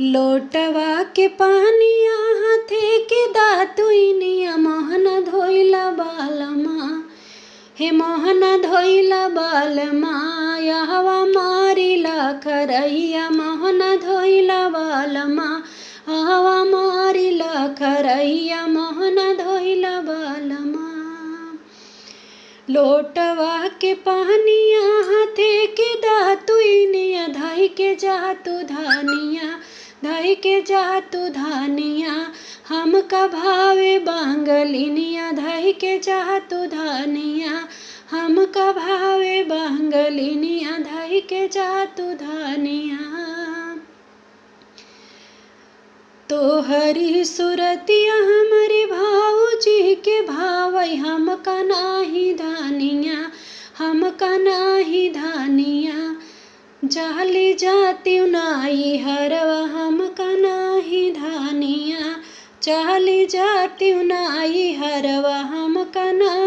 लोटवा के पानिया हाथे के दातुइनिया मोहन धोइला बालमा। हे मोहन धोइला बालमा यहवा मारिला खरैया। मोहन धोइला बालमा हवा मारिला खरैया। मोहन धोइला बालमा। लोटवा के पानिया हाथे के दातुइनिया धाई के जातु धानिया। धाई के जातु धानिया हमका भावे बांगलिनिया। धाई के जातु धानिया हमका भावे बांगलिनिया। धाई के जातु धानिया। तोहरी सुरतिया हमरे भाऊजी के भावै हमका नाही धानिया। हमका नाही धानिया। जाली जाती नाई हरवा हमका नाही धानिया। जाली जाती नाई हरवा हमका नाही